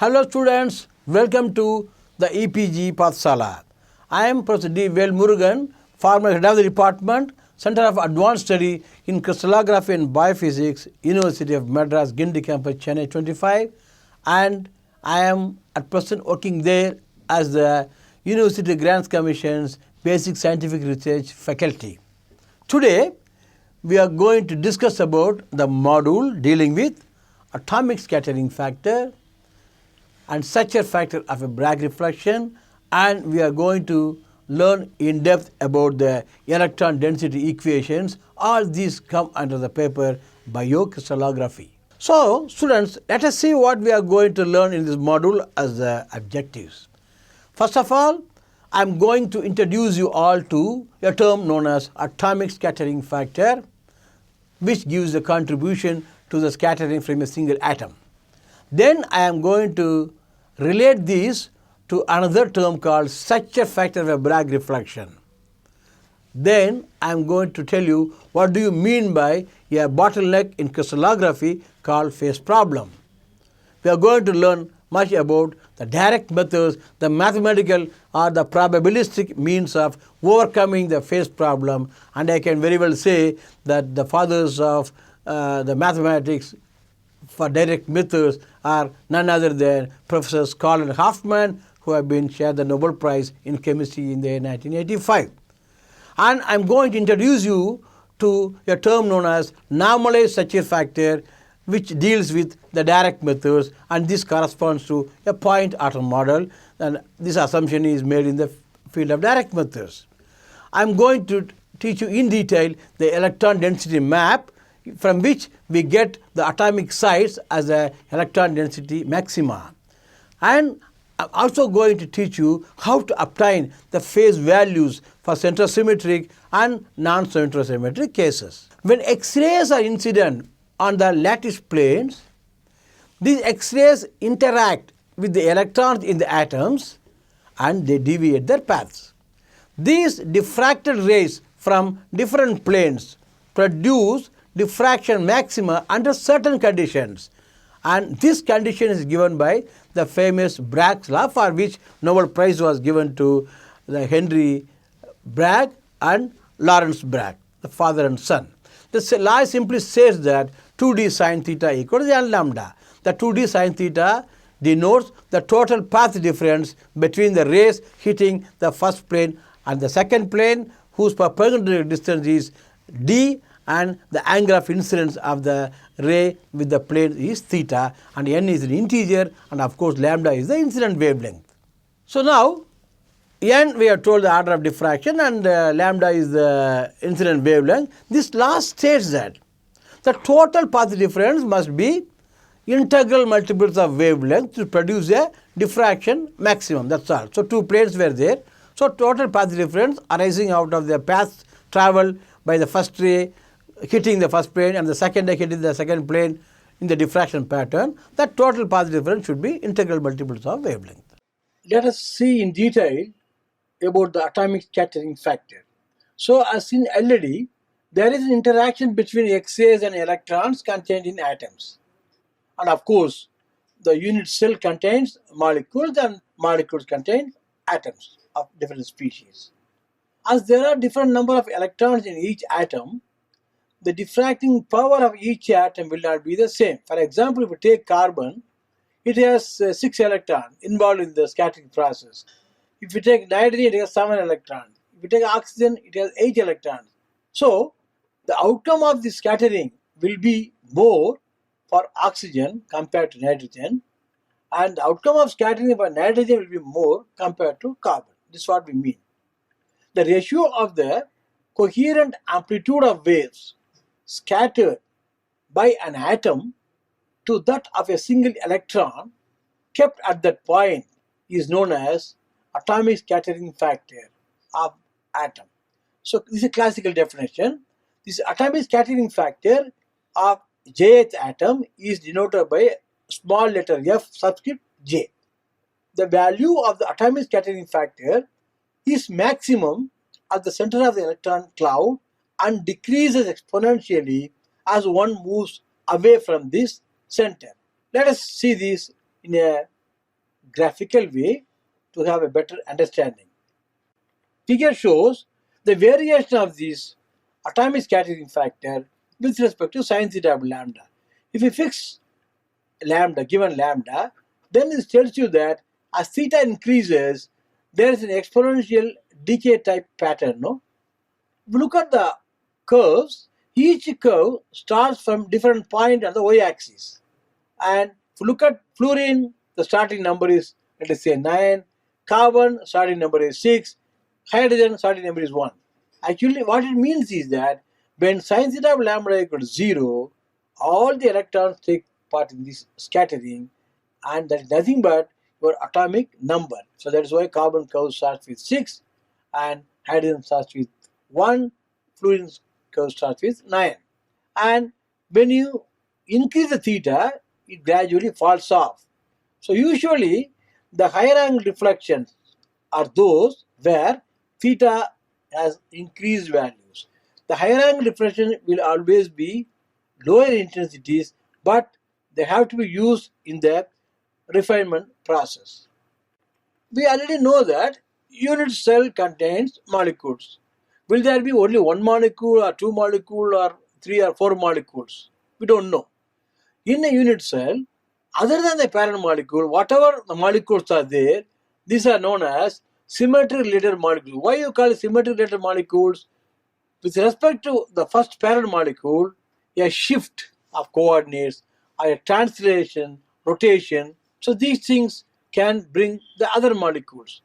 Hello students, welcome to the EPG Pathsala. I am Professor D. Vel Murugan, former head of the department, Center of Advanced Study in Crystallography and Biophysics, University of Madras, Gindi Campus, Chennai 25, and I am at present working there as the University Grants Commission's Basic Scientific Research faculty. Today, we are going to discuss about the module dealing with atomic scattering factor and structure factor of a Bragg reflection, and we are going to learn in depth about the electron density equations. All these come under the paper biocrystallography. So students, let us see what we are going to learn in this module as the objectives. First of all, I am going to introduce you all to a term known as atomic scattering factor, which gives a contribution to the scattering from a single atom. Then I am going to relate these to another term called structure factor of a Bragg reflection. Then I am going to tell you what do you mean by a bottleneck in crystallography called phase problem. We are going to learn much about the direct methods, the mathematical or the probabilistic means of overcoming the phase problem, and I can very well say that the fathers of the mathematics for direct methods are none other than Professors Call and Hoffman, who have been shared the Nobel Prize in Chemistry in the year 1985. And I am going to introduce you to a term known as normalized structure factor, which deals with the direct methods, and this corresponds to a point atom model, and this assumption is made in the field of direct methods. I am going to teach you in detail the electron density map, from which we get the atomic size as a electron density maxima. And I am also going to teach you how to obtain the phase values for centrosymmetric and non-centrosymmetric cases. When X-rays are incident on the lattice planes, these X-rays interact with the electrons in the atoms and they deviate their paths. These diffracted rays from different planes produce diffraction maxima under certain conditions, and this condition is given by the famous Bragg's law, for which Nobel Prize was given to the Henry Bragg and Lawrence Bragg, the father and son. The law simply says that 2d sin theta equals n lambda. The 2d sin theta denotes the total path difference between the rays hitting the first plane and the second plane, whose perpendicular distance is d, and the angle of incidence of the ray with the plane is theta, and n is an integer, and of course lambda is the incident wavelength. So now n we are told the order of diffraction, and lambda is the incident wavelength. This law states that the total path difference must be integral multiples of wavelength to produce a diffraction maximum. That's all. So two planes were there. So total path difference arising out of the path traveled by the first ray hitting the first plane and the second ray hitting the second plane in the diffraction pattern, that total path difference should be integral multiples of wavelength. Let us see in detail about the atomic scattering factor. So as in LED, there is an interaction between X-rays and electrons contained in atoms. And of course, the unit cell contains molecules, and molecules contain atoms of different species. As there are different number of electrons in each atom, the diffracting power of each atom will not be the same. For example, if you take carbon, it has 6 electrons involved in the scattering process. If you take nitrogen, it has 7 electrons. If you take oxygen, it has 8 electrons. So, the outcome of the scattering will be more for oxygen compared to nitrogen, and the outcome of scattering for nitrogen will be more compared to carbon. This is what we mean. The ratio of the coherent amplitude of waves scattered by an atom to that of a single electron kept at that point is known as atomic scattering factor of atom. So this is a classical definition. This atomic scattering factor of jth atom is denoted by a small letter f subscript j. The value of the atomic scattering factor is maximum at the center of the electron cloud and decreases exponentially as one moves away from this center. Let us see this in a graphical way to have a better understanding. Figure shows the variation of this atomic scattering factor with respect to sin theta of lambda. If you fix lambda, given lambda, then it tells you that as theta increases, there is an exponential decay type pattern. No? If you look at the curves, each curve starts from different point on the y-axis. And if you look at fluorine, the starting number is, let us say, 9. Carbon, starting number is 6. Hydrogen, starting number is 1. Actually, what it means is that when sin theta of lambda equals 0, all the electrons take part in this scattering, and that is nothing but your atomic number. So that is why carbon curve starts with 6 and hydrogen starts with 1, fluorine curve starts with 9. And when you increase the theta, it gradually falls off. So usually the higher angle reflections are those where theta has increased values. The higher angle reflection will always be lower intensities, but they have to be used in the refinement process. We already know that unit cell contains molecules. Will there be only one molecule or two molecules or three or four molecules? We don't know. In a unit cell, other than the parent molecule, whatever the molecules are there, these are known as symmetry related molecules. Why you call it symmetry related molecules? With respect to the first parent molecule, a shift of coordinates or a translation, rotation, so these things can bring the other molecules.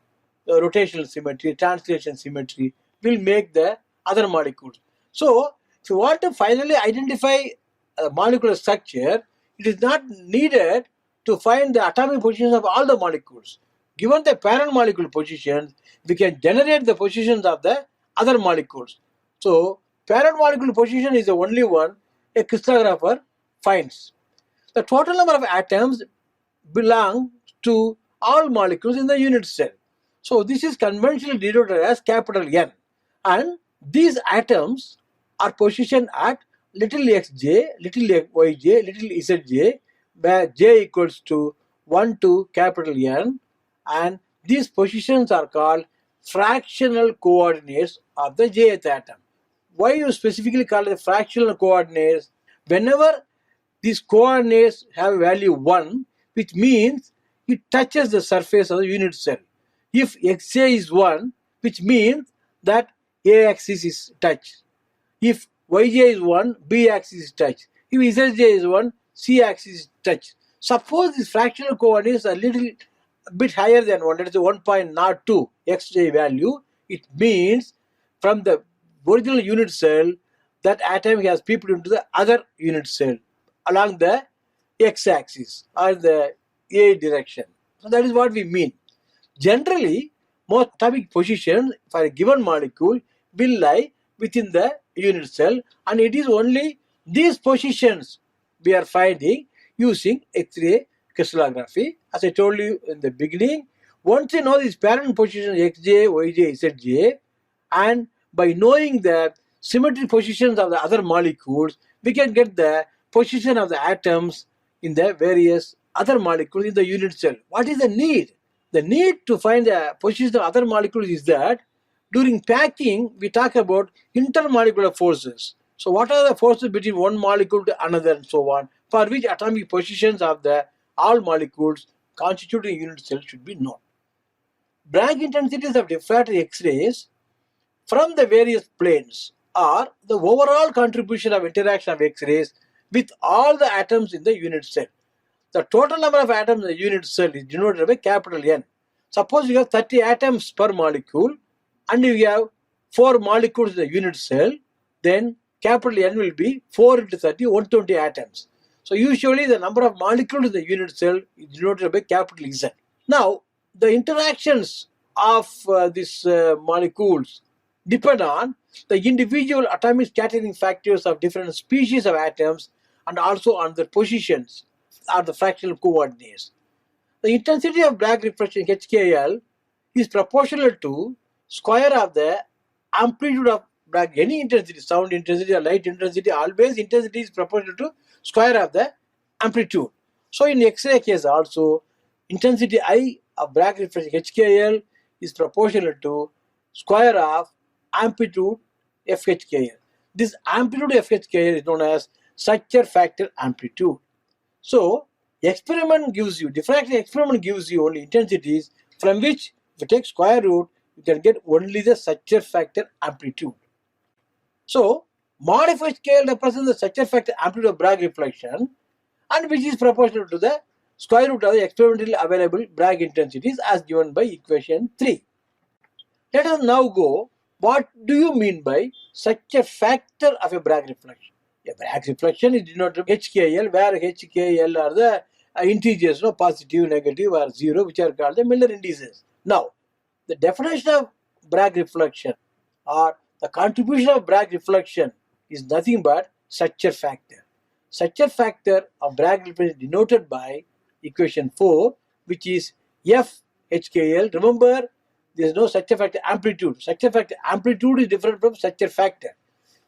The rotational symmetry, translation symmetry will make the other molecules. So, if you want to finally identify a molecular structure, it is not needed to find the atomic positions of all the molecules. Given the parent molecule positions, we can generate the positions of the other molecules. So, parent molecule position is the only one a crystallographer finds. The total number of atoms belong to all molecules in the unit cell. So, this is conventionally denoted as capital N. And these atoms are positioned at little xj, little yj, little zj, where j equals to 1 to capital N, and these positions are called fractional coordinates of the jth atom. Why you specifically call it fractional coordinates? Whenever these coordinates have value 1, which means it touches the surface of the unit cell. If xj is 1, which means that a axis is touched. If yj is 1, b axis is touched. If zj is 1, c axis is touched. Suppose these fractional coordinates are a little bit higher than 1, that is 1.02 xj value, it means from the original unit cell, that atom has peeped into the other unit cell along the x-axis or the a direction. So that is what we mean. Generally, most atomic positions for a given molecule will lie within the unit cell, and it is only these positions we are finding using X-ray crystallography. As I told you in the beginning, once you know these parent positions xj, yj, zj, and by knowing the symmetry positions of the other molecules, we can get the position of the atoms in the various other molecules in the unit cell. What is the need? The need to find the position of other molecules is that during packing, we talk about intermolecular forces. So what are the forces between one molecule to another and so on, for which atomic positions of the all molecules constituting unit cell should be known. Bragg intensities of diffracted X-rays from the various planes are the overall contribution of interaction of X-rays with all the atoms in the unit cell. The total number of atoms in the unit cell is denoted by capital N. Suppose you have 30 atoms per molecule and you have 4 molecules in the unit cell, then capital N will be 4 into 30, 120 atoms. So usually the number of molecules in the unit cell is denoted by capital Z. Now, the interactions of these molecules depend on the individual atomic scattering factors of different species of atoms and also on their positions or the fractional coordinates. The intensity of Bragg reflection HKL is proportional to square of the amplitude of Bragg. Any intensity, sound intensity or light intensity, always intensity is proportional to square of the amplitude. So in X-ray case also, intensity I of Bragg reflection HKL is proportional to square of amplitude FHKL. This amplitude FHKL is known as structure factor amplitude. So experiment gives you, diffraction experiment gives you only intensities from which if you take square root, you can get only the structure factor amplitude. So modified scale represents the structure factor amplitude of Bragg reflection and which is proportional to the square root of the experimentally available Bragg intensities as given by equation 3. Let us now go, what do you mean by such a factor of a Bragg reflection? A Bragg reflection is denoted HKL, where HKL are the integers, no, positive, negative or 0, which are called the Miller indices. Now, the definition of Bragg reflection or the contribution of Bragg reflection is nothing but structure factor. Structure factor of Bragg reflection is denoted by equation 4, which is FHKL. Remember, there is no structure factor amplitude. Structure factor amplitude is different from structure factor.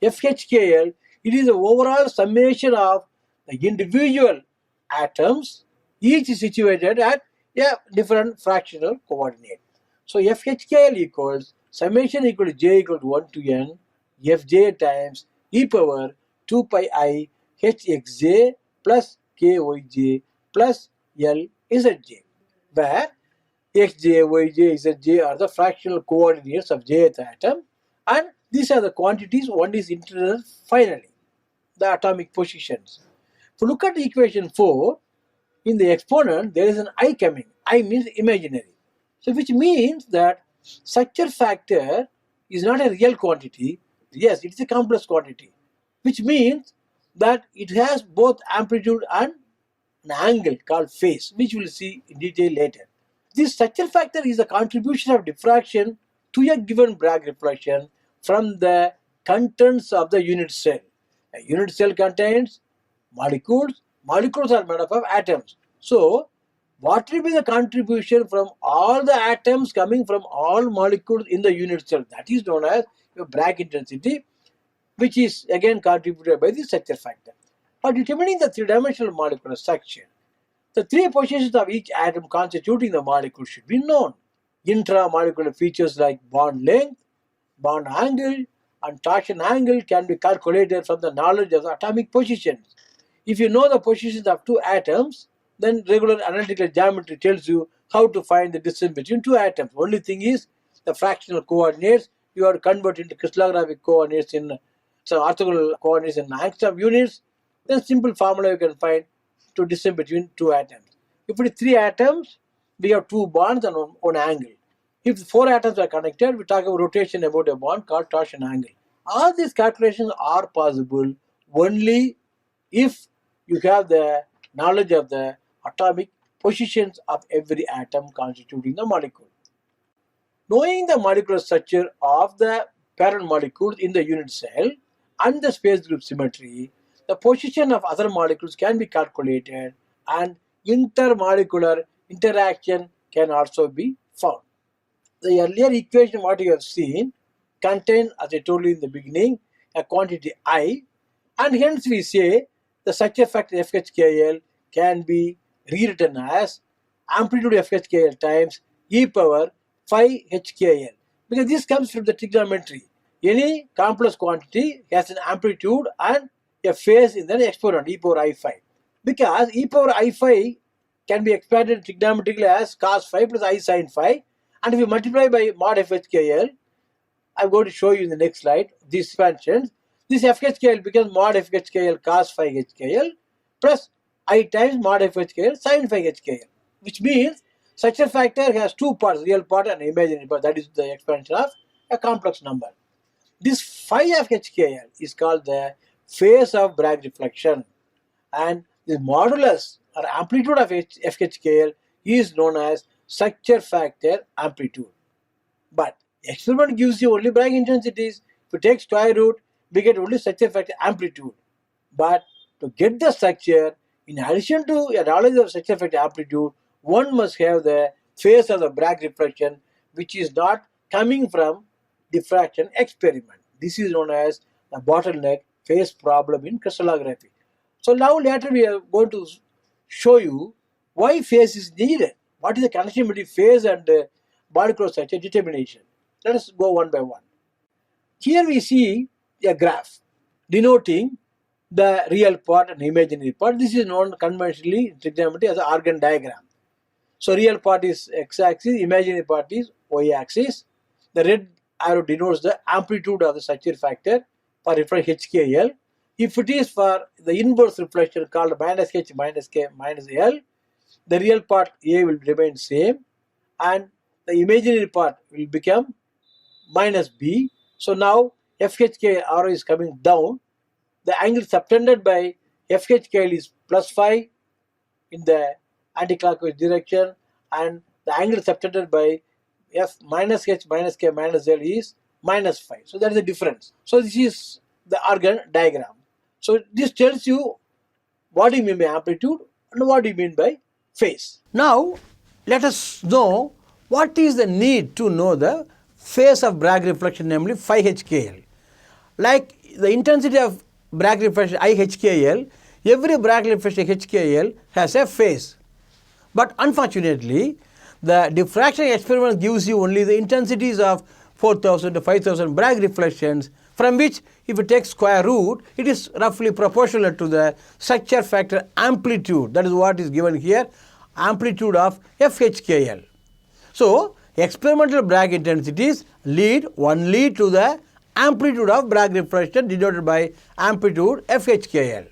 FHKL, it is the overall summation of the individual atoms, each is situated at a different fractional coordinate. So FHKL equals summation equal to j equal to 1 to n fj times e power 2 pi I hxj plus kyj plus lzj, where xj, yj, zj are the fractional coordinates of jth atom, and these are the quantities. One is internal finally, the atomic positions. If you look at equation 4, in the exponent there is an I coming. I means imaginary. So which means that structure factor is not a real quantity. Yes, it is a complex quantity. Which means that it has both amplitude and an angle called phase, which we will see in detail later. This structure factor is the contribution of diffraction to a given Bragg reflection from the contents of the unit cell. A unit cell contains molecules. Molecules are made up of atoms. So, what will be the contribution from all the atoms coming from all molecules in the unit cell? That is known as your Bragg intensity, which is again contributed by the structure factor. For determining the three-dimensional molecular structure, the three positions of each atom constituting the molecule should be known. Intramolecular features like bond length, bond angle, and torsion angle can be calculated from the knowledge of the atomic positions. If you know the positions of two atoms, then regular analytical geometry tells you how to find the distance between two atoms. Only thing is the fractional coordinates you have to convert into crystallographic coordinates in orthogonal coordinates in angstrom units. Then simple formula you can find to distance between two atoms. If it is three atoms, we have two bonds and one angle. If four atoms are connected, we talk about rotation about a bond called torsion angle. All these calculations are possible only if you have the knowledge of the atomic positions of every atom constituting the molecule. Knowing the molecular structure of the parent molecules in the unit cell and the space group symmetry, the position of other molecules can be calculated and intermolecular interaction can also be found. The earlier equation what you have seen contains, as I told you in the beginning, a quantity I, and hence we say the structure factor FHKL can be rewritten as amplitude FHKL times e power phi HKL, because this comes from the trigonometry. Any complex quantity has an amplitude and a phase in the exponent e power I phi, because e power I phi can be expanded trigonometrically as cos phi plus I sin phi, and if you multiply by mod FHKL, I'm going to show you in the next slide these expansions. This FHKL becomes mod FHKL cos phi HKL plus I times mod FHKL sin phi HKL, which means structure factor has two parts, real part and imaginary part. That is the expansion of a complex number. This phi of HKL is called the phase of Bragg reflection, and the modulus or amplitude of FHKL is known as structure factor amplitude. But experiment gives you only Bragg intensities. If you take square root, we get only structure factor amplitude. But to get the structure, in addition to a knowledge of structure factor amplitude, one must have the phase of the Bragg reflection, which is not coming from diffraction experiment. This is known as the bottleneck phase problem in crystallography. So now later we are going to show you why phase is needed. what is the connection between phase and molecular structure determination. Let us go one by one. Here we see a graph denoting the real part and imaginary part. This is known conventionally in trigonometry as an Argand diagram. So real part is x-axis, imaginary part is y-axis. The red arrow denotes the amplitude of the structure factor for reflection HKL. If it is for the inverse reflection called minus h minus k minus l, the real part A will remain same and the imaginary part will become minus b. So now FHK arrow is coming down. The angle subtended by FHKL is plus 5 in the anti-clockwise direction, and the angle subtended by F minus H minus K minus L is minus 5. So that is the difference. So this is the Argand diagram. So this tells you what do you mean by amplitude and what do you mean by phase. Now let us know what is the need to know the phase of Bragg reflection, namely phi HKL. Like the intensity of Bragg reflection I HKL, every Bragg reflection HKL has a phase. But unfortunately, the diffraction experiment gives you only the intensities of 4000 to 5000 Bragg reflections, from which if you take square root, it is roughly proportional to the structure factor amplitude. That is what is given here, amplitude of FHKL. So experimental Bragg intensities lead only to the amplitude of Bragg reflection denoted by amplitude FHKL.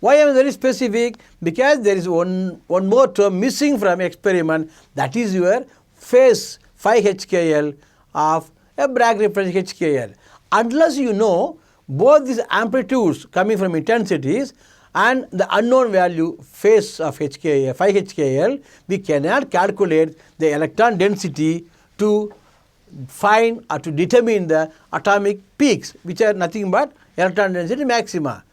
Why I am very specific? Because there is one more term missing from experiment, that is your phase phi HKL of a Bragg reflection HKL. Unless you know both these amplitudes coming from intensities and the unknown value phase of HKL, phi HKL, we cannot calculate the electron density to find or to determine the atomic peaks, which are nothing but electron density maxima.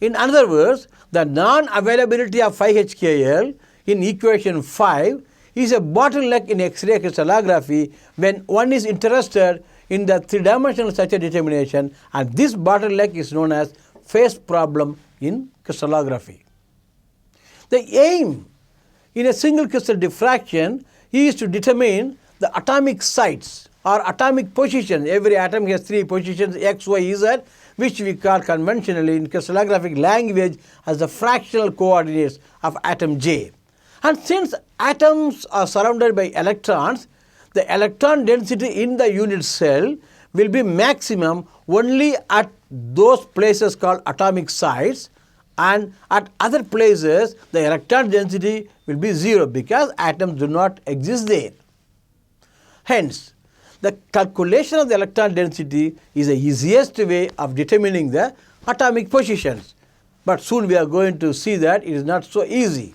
In other words, the non-availability of phi HKL in equation 5 is a bottleneck in X-ray crystallography when one is interested in the three-dimensional structure determination, and this bottleneck is known as phase problem in crystallography. The aim in a single crystal diffraction is to determine the atomic sites or atomic positions. Every atom has 3 positions, x, y, z, which we call conventionally in crystallographic language as the fractional coordinates of atom J. And since atoms are surrounded by electrons, the electron density in the unit cell will be maximum only at those places called atomic sites, and at other places the electron density will be 0 because atoms do not exist there. Hence, the calculation of the electron density is the easiest way of determining the atomic positions. But soon we are going to see that it is not so easy.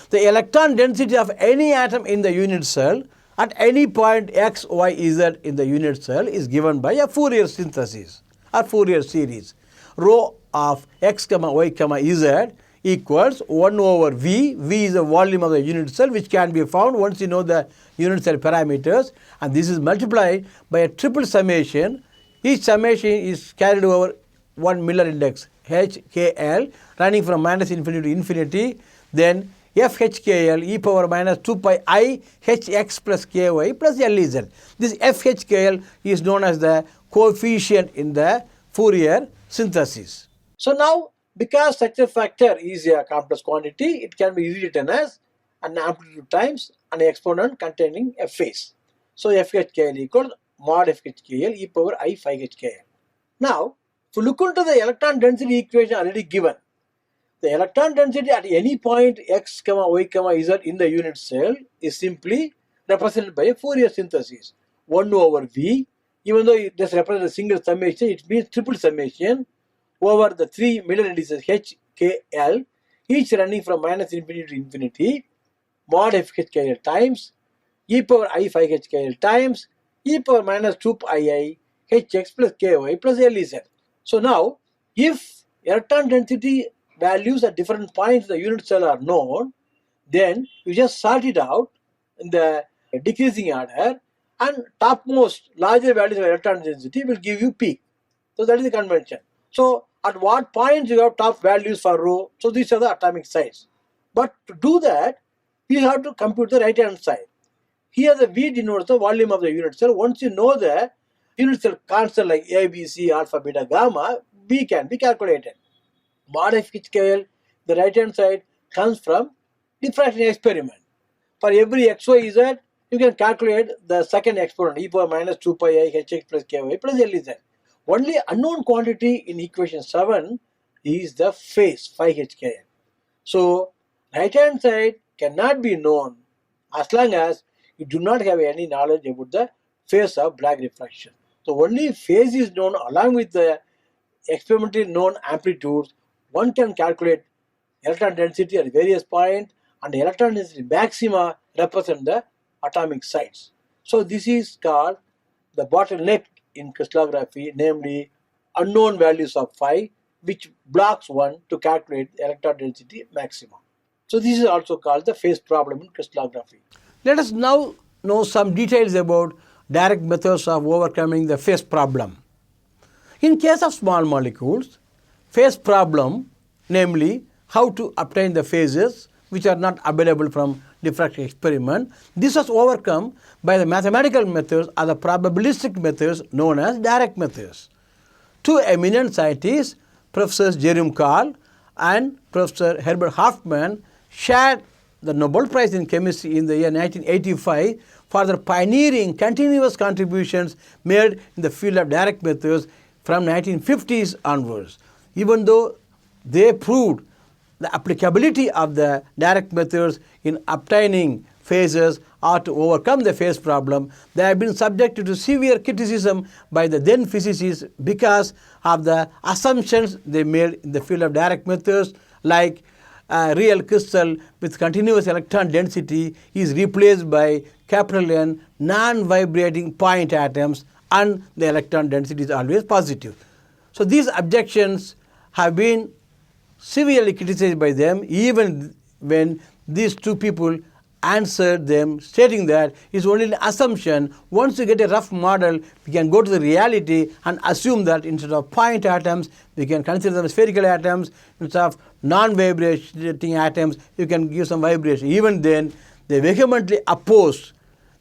The electron density of any atom in the unit cell at any point x, y, z in the unit cell is given by a Fourier synthesis or Fourier series. Rho of x, y, z equals 1 over v. V is the volume of the unit cell, which can be found once you know the unit cell parameters, and this is multiplied by a triple summation. Each summation is carried over one Miller index h, k, l, running from minus infinity to infinity. Then f h k l e power minus 2 pi I h x plus k y plus l z. This f h k l is known as the coefficient in the Fourier synthesis. So now, because structure factor is a complex quantity, it can be easily written as an amplitude times an exponent containing a phase. So FHKL equals mod FHKL e power I phi HKL. Now, if you look into the electron density equation already given, the electron density at any point x, y, z in the unit cell is simply represented by a Fourier synthesis. 1 over v, even though it does represent a single summation, it means triple summation over the 3 Miller indices h, k, l, each running from minus infinity to infinity, mod FHKL times e power I phi HKL times e power minus 2 pi I hx plus ky plus Lz. So now, if electron density values at different points in the unit cell are known, then you just sort it out in the decreasing order, and topmost larger values of electron density will give you peak. So that is the convention. So at what points you have top values for rho, so these are the atomic size. But to do that, you have to compute the right hand side. Here the V denotes the volume of the unit cell. Once you know the unit cell constant like A, B, C, alpha, beta, gamma, V can be calculated. Mod of which scale, the right hand side comes from diffraction experiment. For every x, y, z, you can calculate the second exponent, e power minus 2 pi I hx plus ky plus Lz. Only unknown quantity in equation 7 is the phase phi h k n. So right hand side cannot be known as long as you do not have any knowledge about the phase of Bragg refraction. So only phase is known along with the experimentally known amplitudes. One can calculate electron density at various points, and the electron density maxima represent the atomic sites. So this is called the bottleneck in crystallography, namely unknown values of phi, which blocks one to calculate the electron density maxima. So this is also called the phase problem in crystallography. Let us now know some details about direct methods of overcoming the phase problem. In case of small molecules, phase problem, namely how to obtain the phases which are not available from diffraction experiment, this was overcome by the mathematical methods or the probabilistic methods known as direct methods. Two eminent scientists, Professors Jerome Karl and Professor Herbert Hoffman, shared the Nobel Prize in Chemistry in the year 1985 for their pioneering continuous contributions made in the field of direct methods from 1950s onwards. Even though they proved the applicability of the direct methods in obtaining phases or to overcome the phase problem, they have been subjected to severe criticism by the then physicists because of the assumptions they made in the field of direct methods, like a real crystal with continuous electron density is replaced by capital N non-vibrating point atoms, and the electron density is always positive. So these objections have been severely criticized by them, even when these two people answered them stating that it's only an assumption. Once you get a rough model, we can go to the reality and assume that instead of point atoms, we can consider them spherical atoms. Instead of non-vibrating atoms, you can give some vibration. Even then, they vehemently opposed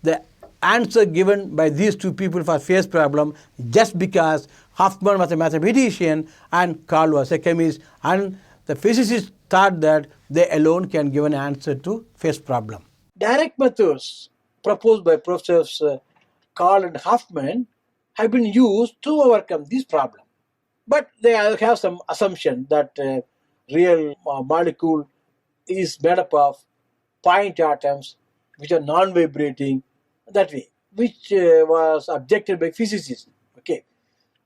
the answer given by these two people for phase problem, just because Hoffman was a mathematician and Karl was a chemist, and the physicists thought that they alone can give an answer to phase problem. Direct methods proposed by Professors Karl and Hoffman have been used to overcome this problem. But they have some assumption that real molecule is made up of point atoms which are non-vibrating that way, which was objected by physicists. Okay,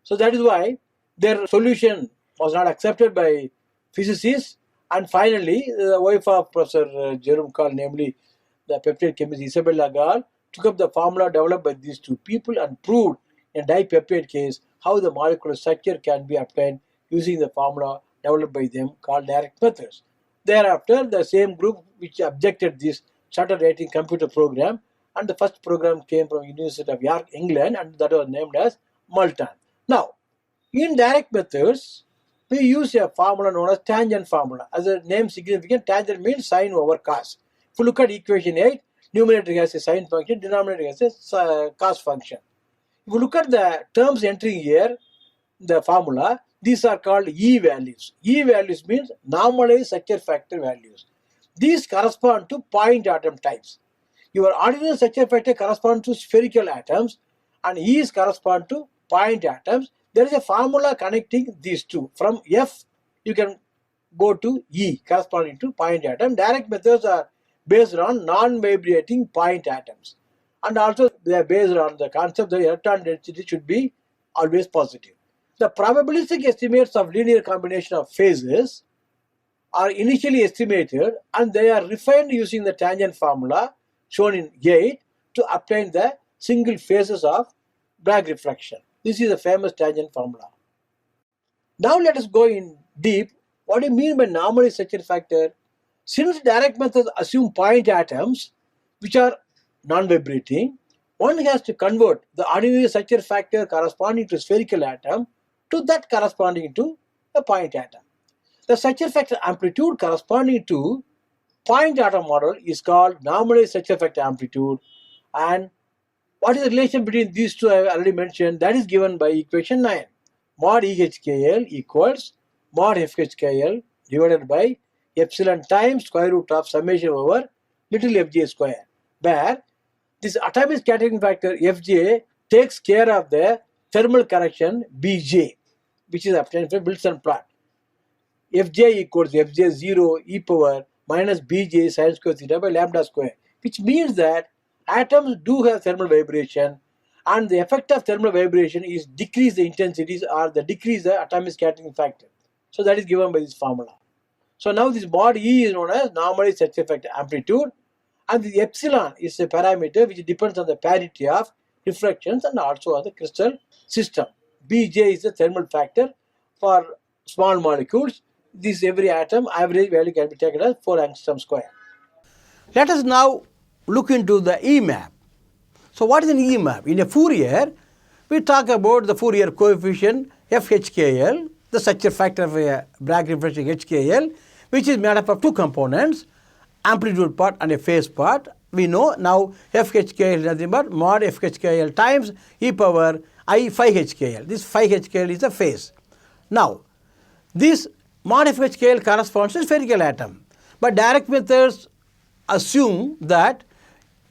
so that is why their solution was not accepted by physicists, and finally the wife of Professor Jerome Karl, namely the peptide chemist Isabella Gall, took up the formula developed by these two people and proved in dipeptide case how the molecular structure can be obtained using the formula developed by them called direct methods. Thereafter, the same group which objected this started writing computer program, and the first program came from University of York, England, and that was named as Multan. Now, in direct methods, we use a formula known as tangent formula. As the name significant, tangent means sine over cos. If you look at equation 8, numerator has a sine function, denominator has a cos function. If you look at the terms entering here, the formula, these are called E values. E values means normalized structure factor values. These correspond to point atom types. Your ordinary structure factor corresponds to spherical atoms, and E's correspond to point atoms. There is a formula connecting these two. From F, you can go to E, corresponding to point atom. Direct methods are based on non-vibrating point atoms. And also they are based on the concept that electron density should be always positive. The probabilistic estimates of linear combination of phases are initially estimated, and they are refined using the tangent formula shown in 8 to obtain the single phases of Bragg refraction. This is a famous tangent formula. Now let us go in deep. What do you mean by normalized structure factor? Since direct methods assume point atoms which are non-vibrating, one has to convert the ordinary structure factor corresponding to spherical atom to that corresponding to a point atom. The structure factor amplitude corresponding to point atom model is called normalized structure factor amplitude. And what is the relation between these two I have already mentioned, that is given by equation 9. Mod EHKL equals mod FHKL divided by epsilon times square root of summation over little fj square, where this atomic scattering factor Fj takes care of the thermal correction Bj, which is obtained from Wilson plot. Fj equals Fj0 e power minus Bj sin square theta by lambda square, which means that atoms do have thermal vibration, and the effect of thermal vibration is decrease the intensities or the decrease the atomic scattering factor. So that is given by this formula. So now this mod E is known as normalized structure factor amplitude, and the epsilon is a parameter which depends on the parity of refractions and also on the crystal system. Bj is the thermal factor for small molecules. This every atom average value can be taken as 4 angstrom square. Let us now look into the EMAP. So what is an EMAP? In a Fourier, we talk about the Fourier coefficient FHKL, the structure factor of a Bragg reflection HKL, which is made up of two components, amplitude part and a phase part. We know now FHKL is nothing but mod FHKL times e power I phi HKL. This phi HKL is the phase. Now, this mod FHKL corresponds to spherical atom, but direct methods assume that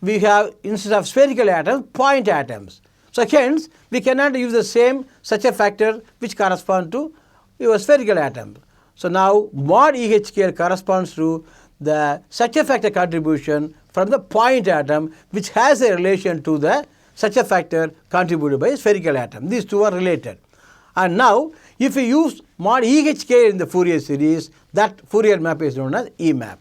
we have, instead of spherical atoms, point atoms. So hence, we cannot use the same structure factor which corresponds to your spherical atom. So now mod EHKL corresponds to the structure factor contribution from the point atom, which has a relation to the structure factor contributed by a spherical atom. These two are related. And now, if we use mod EHKL in the Fourier series, that Fourier map is known as EMAP.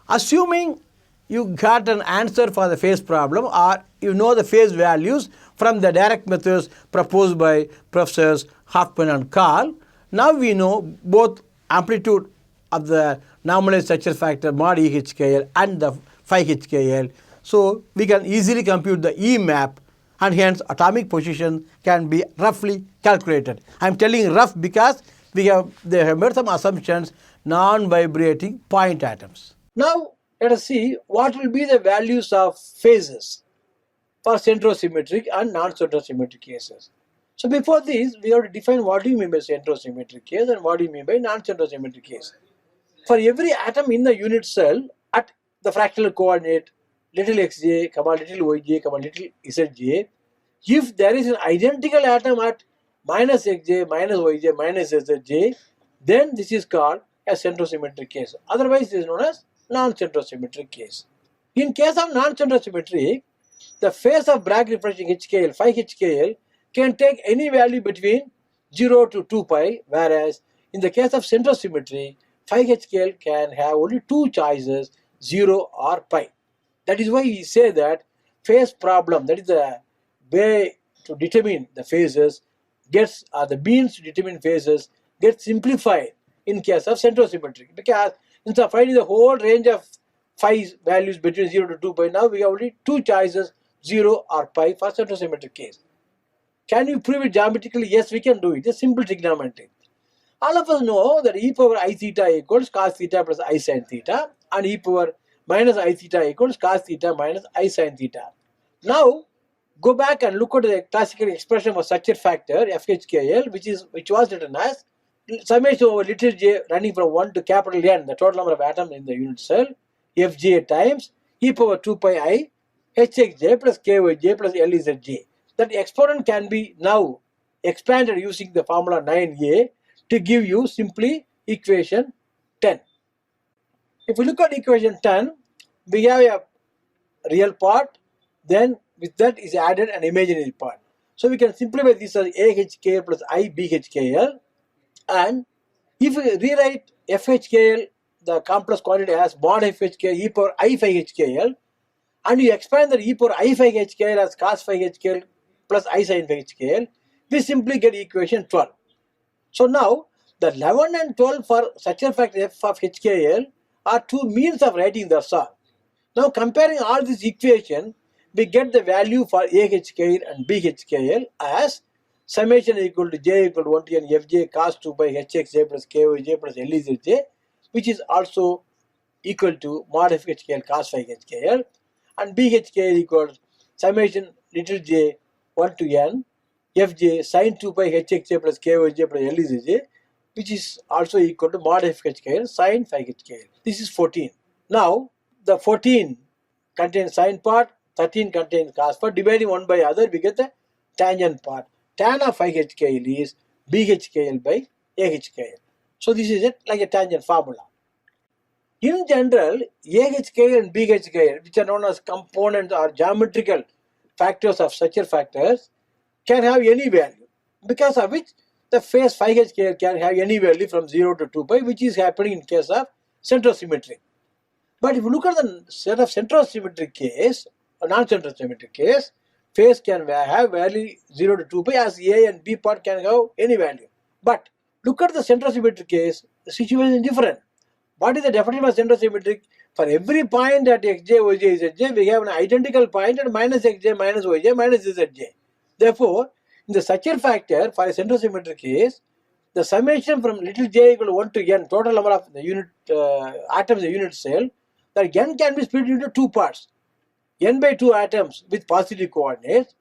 Assuming you got an answer for the phase problem, or you know the phase values from the direct methods proposed by Professors Hoffman and Karl, now we know both amplitude of the normalized structure factor mod EHKL and the phi HKL. So we can easily compute the EMAP, and hence atomic position can be roughly calculated. I am telling rough because they have made some assumptions, non-vibrating point atoms. Now let us see what will be the values of phases for centrosymmetric and non-centrosymmetric cases. So before this, we have to define what do you mean by centrosymmetric case and what do you mean by non-centrosymmetric case. For every atom in the unit cell at the fractional coordinate little xj, little yj, little zj, if there is an identical atom at minus xj, minus yj, minus zj, then this is called a centrosymmetric case. Otherwise, it is known as non-centrosymmetric case. In case of non-centrosymmetric, the phase of Bragg refracting HKL, phi HKL, can take any value between 0 to 2 pi, whereas in the case of centrosymmetry, phi HKL can have only two choices, 0 or pi. That is why we say that phase problem, that is the way to determine the phases, gets, or the means to determine phases, gets simplified in case of centrosymmetric, because instead of finding the whole range of phi values between 0 to 2 pi, now we have only two choices, 0 or pi for centrosymmetric case. Can you prove it geometrically? Yes, we can do it. It's simple trigonometry. All of us know that e power I theta equals cos theta plus I sin theta, and e power minus I theta equals cos theta minus I sin theta. Now, go back and look at the classical expression for structure factor FHKL, which was written as summation over little j running from 1 to capital N, the total number of atoms in the unit cell, Fj times e power 2 pi I Hxj plus Kyj plus Lezj. That exponent can be now expanded using the formula 9a to give you simply equation 10. If we look at equation 10, we have a real part, then with that is added an imaginary part. So we can simplify this as AHKL plus IBHKL, and if we rewrite FHKL, the complex quantity as mod FHKL e power I phi HKL, and you expand the e power I phi HKL as cos phi HKL plus I sin phi HKL, we simply get equation 12. So now the 11 and 12 for structure factor F of HKL are two means of writing the all. Now comparing all these equations, we get the value for AHKL and BHKL as summation equal to j equal to 1 to n Fj cos 2 by Hxj plus Kyj plus Lezj, which is also equal to mod FHKL cos phi HKL, and BHKL equals summation little j 1 to n Fj sin 2 pi Hxj plus Kyj plus Lzj, which is also equal to mod FHKL sin phi HKL. This is 14. Now, the 14 contains sine part, 13 contains cos part. Dividing one by other, we get the tangent part. Tan of phi HKL is BHKL by AHKL. So this is it, like a tangent formula. In general, AHKL and BHKL, which are known as components or geometrical factors of structure factors, can have any value, because of which the phase phi HKL can have any value from 0 to 2 pi, which is happening in case of centrosymmetric. But if you look at the set of centrosymmetric case, or non-centrosymmetric case, phase can have value 0 to 2 pi, as A and B part can have any value. But look at the centrosymmetric case, the situation is different. What is the definition of centrosymmetric? For every point at xj, yj, zj, we have an identical point at minus xj, minus yj, minus zj. Therefore, in the structure factor for a centrosymmetric case, the summation from little j equal to 1 to n, total number of the unit atoms in the unit cell, that n can be split into two parts. N by 2 atoms with positive coordinates,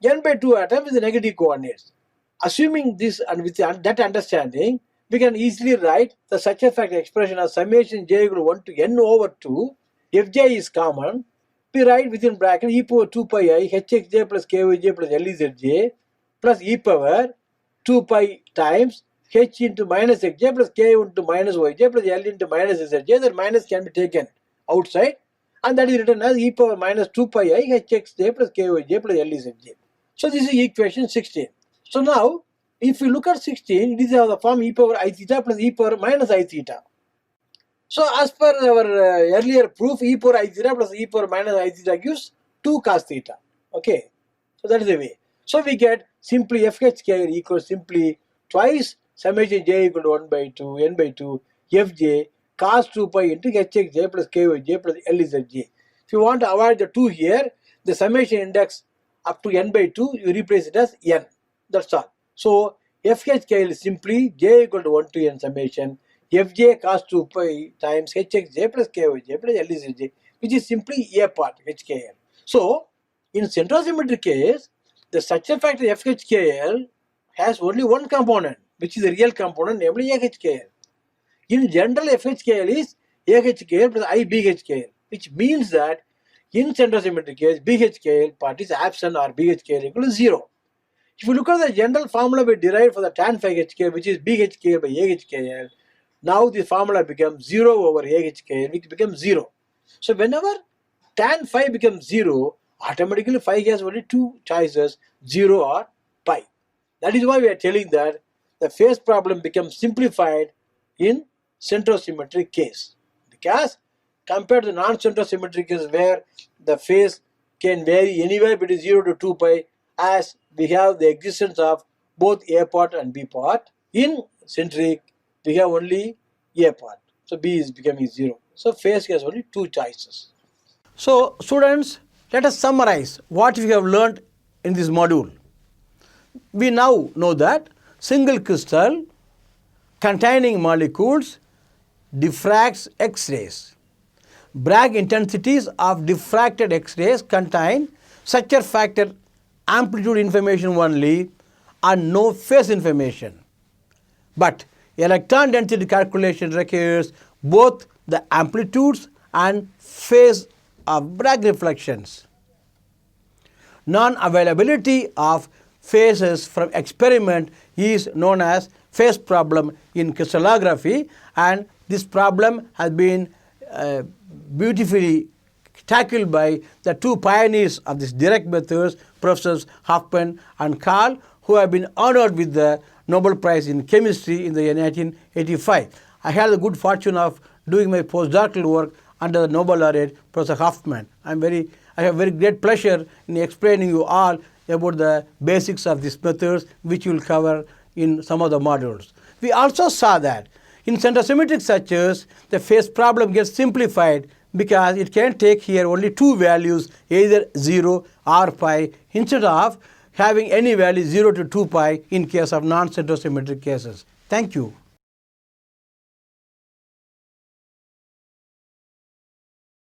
n by 2 atoms with negative coordinates. Assuming this and with that understanding, we can easily write the structure factor expression as summation j equal to 1 to n over 2. If j is common, we write within bracket e power 2 pi I hxj plus kyj plus lezj plus e power 2 pi times h into minus xj plus k into minus yj plus l into minus zj. That minus can be taken outside, and that is written as e power minus 2 pi I hxj plus kyj plus lezj. So this is equation 16. So now, if you look at 16, it is of the form e power I theta plus e power minus I theta. So as per our earlier proof, e power I theta plus e power minus I theta gives 2 cos theta. Okay, so that is the way. So we get simply FHKL equals simply twice summation j equal to 1 by 2, n by 2, fj cos 2 pi into hxj plus kyj plus lzj. If you want to avoid the 2 here, the summation index up to n by 2, you replace it as n. That's all. So FHKL is simply j equal to 1 to n summation fj cos 2 pi times hxj plus kyj plus lzj, which is simply a part HKL. So in centrosymmetric case, the structure factor FHKL has only one component, which is the real component, namely AHKL. In general, FHKL is AHKL plus I BHKL, which means that in centrosymmetric case, BHKL part is absent or BHKL equal to 0. If you look at the general formula we derived for the tan phi HKL, which is BHKL by AHKL, now the formula becomes 0 over AHKL, which becomes 0. So whenever tan phi becomes 0, automatically phi has only two choices, 0 or pi. That is why we are telling that the phase problem becomes simplified in centrosymmetric case, because compared to non-centrosymmetric case where the phase can vary anywhere between 0 to 2 pi, as we have the existence of both A part and B part. In centric, we have only A part. So B is becoming 0. So phase has only two choices. So students, let us summarize what we have learned in this module. We now know that single crystal containing molecules diffracts X-rays. Bragg intensities of diffracted X-rays contain structure factor amplitude information only and no phase information. But electron density calculation requires both the amplitudes and phase of Bragg reflections. Non-availability of phases from experiment is known as phase problem in crystallography, and this problem has been beautifully tackled by the two pioneers of this direct methods, Professors Hoffman and Karl, who have been honored with the Nobel Prize in Chemistry in the year 1985. I had the good fortune of doing my postdoctoral work under the Nobel laureate, Professor Hoffman. I have very great pleasure in explaining you all about the basics of these methods, which we will cover in some of the modules. We also saw that in centrosymmetric structures, the phase problem gets simplified because it can take here only two values, either 0 or pi, instead of having any value 0 to 2 pi in case of non-centrosymmetric cases. Thank you.